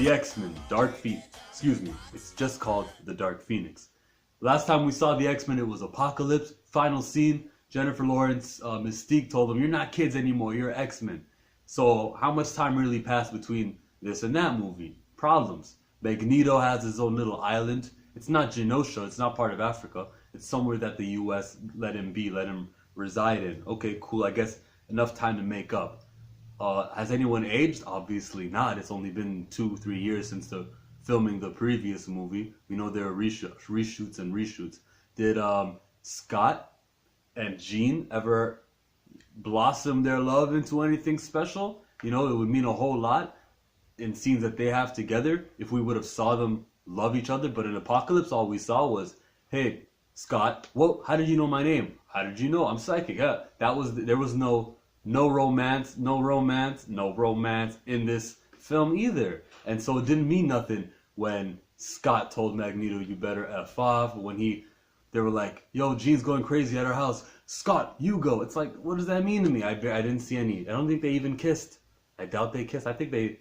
The X-Men, Dark Phoenix. Excuse me, it's just called The Dark Phoenix. Last time we saw the X-Men, it was Apocalypse. Final scene, Jennifer Lawrence, Mystique told them, "You're not kids anymore, you're X-Men." So how much time really passed between this and that movie? Problems. Magneto has his own little island. It's not Genosha, it's not part of Africa. It's somewhere that the US let him be, let him reside in. Okay, cool, I guess enough time to make up. Has anyone aged? Obviously not. It's only been 2-3 years since the filming the previous movie. We know there are reshoots and reshoots. Did Scott and Jean ever blossom their love into anything special? You know, it would mean a whole lot in scenes that they have together if we would have saw them love each other. But in Apocalypse, all we saw was, "Hey, Scott, whoa, how did you know my name? How did you know? I'm psychic." Yeah, there was no romance in this film either. And so it didn't mean nothing when Scott told Magneto, "You better F off." When they were like, "Yo, Jean's going crazy at her house. Scott, you go." It's like, what does that mean to me? I didn't see any. I don't think they even kissed. I doubt they kissed. I think they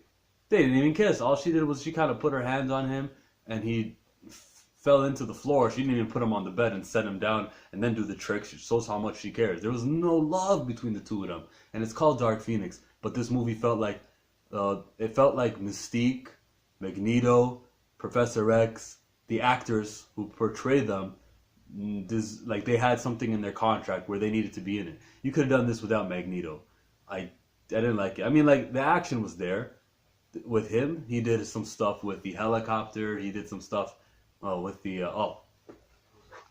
didn't even kiss. All she did was she kind of put her hands on him and he fell into the floor. She didn't even put him on the bed and set him down and then do the trick. She shows how much she cares. There was no love between the two of them. And it's called Dark Phoenix. But this movie felt like, Mystique, Magneto, Professor X, the actors who portray them, they had something in their contract where they needed to be in it. You could have done this without Magneto. I didn't like it. I mean, like, the action was there with him. He did some stuff with the helicopter. He did some stuff with the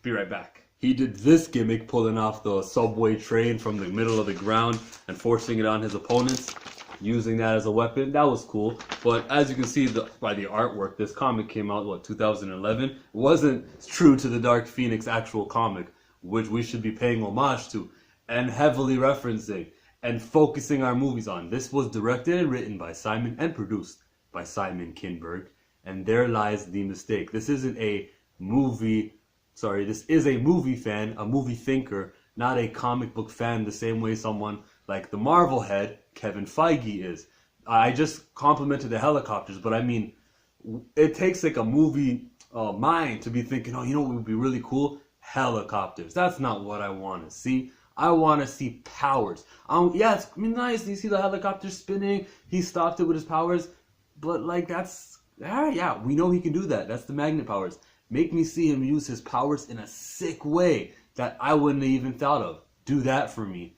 be right back. He did this gimmick, pulling off the subway train from the middle of the ground and forcing it on his opponents, using that as a weapon. That was cool. But as you can see by the artwork, this comic came out, 2011? It wasn't true to the Dark Phoenix actual comic, which we should be paying homage to and heavily referencing and focusing our movies on. This was directed and written by Simon and produced by Simon Kinberg. And there lies the mistake. This is a movie fan, a movie thinker, not a comic book fan the same way someone like the Marvel head, Kevin Feige, is. I just complimented the helicopters, but I mean, it takes like a movie mind to be thinking, "Oh, you know what would be really cool? Helicopters." That's not what I want to see. I want to see powers. Yeah, it's nice. You see the helicopter spinning. He stopped it with his powers. But like, yeah, we know he can do that. That's the magnet powers. Make me see him use his powers in a sick way that I wouldn't have even thought of. Do that for me.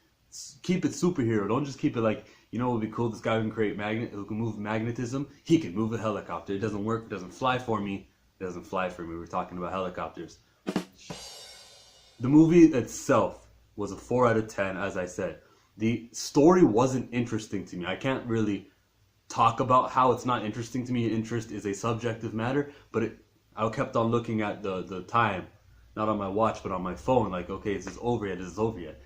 Keep it superhero. Don't just keep it like, you know what would be cool? This guy who can move magnetism. He can move a helicopter. It doesn't work. It doesn't fly for me. It doesn't fly for me. We're talking about helicopters. The movie itself was a 4 out of 10, as I said. The story wasn't interesting to me. I can't really talk about how it's not interesting to me. Interest is a subjective matter, but I kept on looking at the time, not on my watch, but on my phone, like, okay, is this over yet? Is this over yet?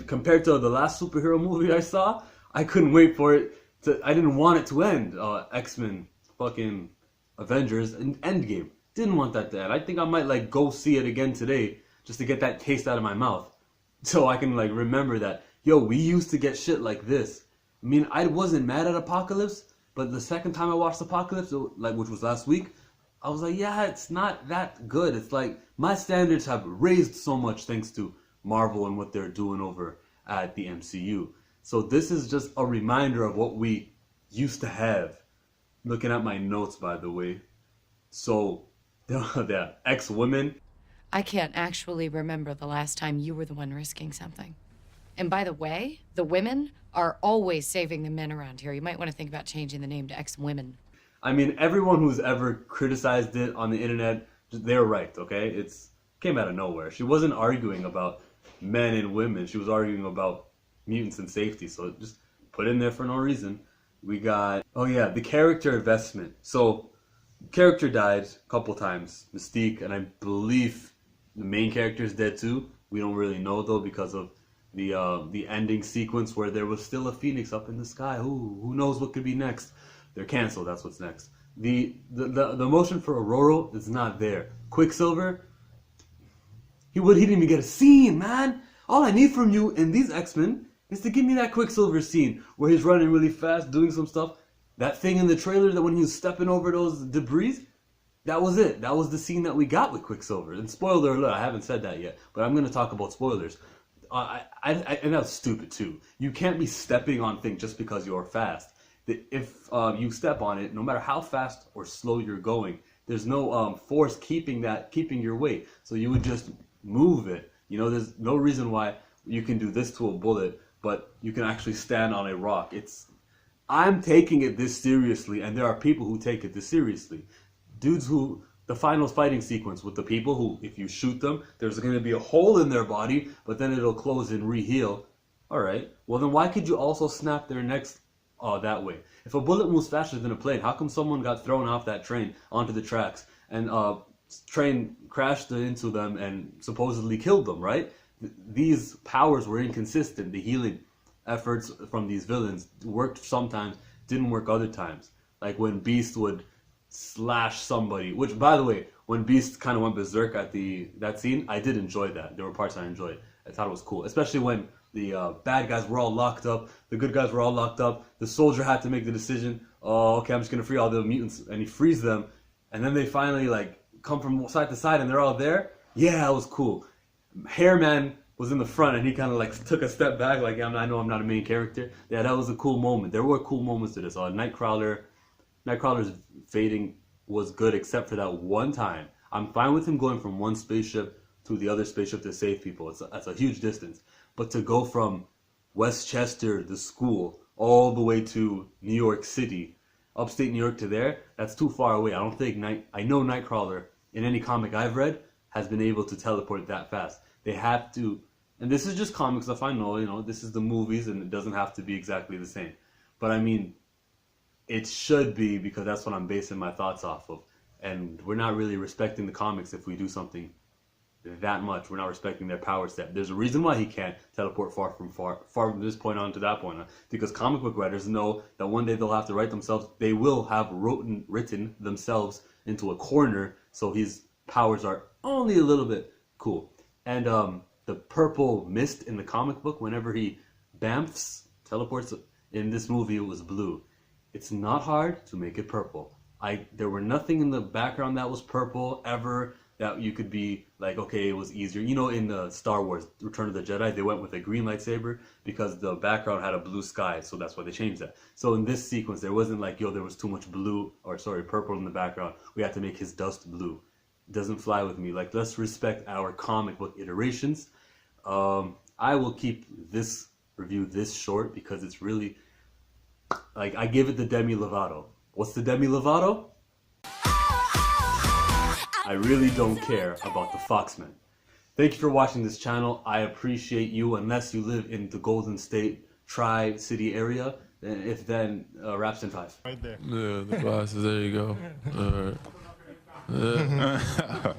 Compared to the last superhero movie I saw, I couldn't wait for it I didn't want it to end. X-Men, fucking Avengers, and Endgame. Didn't want that to end. I think I might, go see it again today, just to get that taste out of my mouth. So I can, remember that, yo, we used to get shit like this. I mean, I wasn't mad at Apocalypse, but the second time I watched Apocalypse, which was last week, I was like, yeah, it's not that good. It's like, my standards have raised so much thanks to Marvel and what they're doing over at the MCU. So this is just a reminder of what we used to have. Looking at my notes, by the way. So, the X-Women. I can't actually remember the last time you were the one risking something. And by the way, the women are always saving the men around here. You might want to think about changing the name to X-Women. I mean, everyone who's ever criticized it on the internet, they're right, okay? It came out of nowhere. She wasn't arguing about men and women. She was arguing about mutants and safety. So just put in there for no reason. We got, the character investment. So, character died a couple times. Mystique, and I believe the main character is dead too. We don't really know though because of the ending sequence where there was still a phoenix up in the sky. Ooh, who knows what could be next? They're canceled. That's what's next. The motion for Aurora is not there. Quicksilver, he didn't even get a scene, man. All I need from you in these X-Men is to give me that Quicksilver scene where he's running really fast, doing some stuff. That thing in the trailer that when he was stepping over those debris, that was it. That was the scene that we got with Quicksilver. And spoiler alert, I haven't said that yet, but I'm going to talk about spoilers. And that's stupid too. You can't be stepping on things just because you're fast. If you step on it, no matter how fast or slow you're going, there's no force keeping your weight. So you would just move it. You know, there's no reason why you can do this to a bullet, but you can actually stand on a rock. I'm taking it this seriously, and there are people who take it this seriously. Dudes who, the final fighting sequence with the people who, if you shoot them, there's going to be a hole in their body, but then it'll close and re-heal. All right, well then why could you also snap their necks that way? If a bullet moves faster than a plane, how come someone got thrown off that train onto the tracks and train crashed into them and supposedly killed them, right? These powers were inconsistent. The healing efforts from these villains worked sometimes, didn't work other times. Like when Beast would slash somebody, which by the way, when Beast kind of went berserk at that scene, I did enjoy that. There were parts I enjoyed. I thought it was cool, especially when the bad guys were all locked up, the good guys were all locked up. The soldier had to make the decision. Oh, okay, I'm just gonna free all the mutants, and he frees them, and then they finally like come from side to side, and they're all there. Yeah, that was cool. Hairman was in the front, and he kind of like took a step back, like I know I'm not a main character. Yeah, that was a cool moment. There were cool moments to this. Nightcrawler's fading was good, except for that one time. I'm fine with him going from one spaceship to the other spaceship to save people. That's a huge distance. But to go from Westchester, the school, all the way to New York City, upstate New York to there, that's too far away. I don't think I know Nightcrawler in any comic I've read has been able to teleport that fast. They have to, and this is just comic stuff. I know, you know, this is the movies, and it doesn't have to be exactly the same. But I mean, it should be, because that's what I'm basing my thoughts off of. And we're not really respecting the comics if we do something that much. We're not respecting their power set. There's a reason why he can't teleport far from this point on to that point on, because comic book writers know that one day they'll have to write themselves. They will have written themselves into a corner, so his powers are only a little bit cool. And the purple mist in the comic book, whenever he teleports, in this movie it was blue. It's not hard to make it purple. There were nothing in the background that was purple ever that you could be like, okay, it was easier. You know, in the Star Wars Return of the Jedi, they went with a green lightsaber because the background had a blue sky, so that's why they changed that. So in this sequence, there wasn't like, there was too much purple in the background. We had to make his dust blue. It doesn't fly with me. Like, let's respect our comic book iterations. I will keep this review this short because it's really, like, I give it the Demi Lovato. What's the Demi Lovato? I really don't care about the Foxmen. Thank you for watching this channel. I appreciate you, unless you live in the Golden State Tri-City area. Then Raps in 5. Right there. Yeah, the glasses, there you go. All right. Yeah.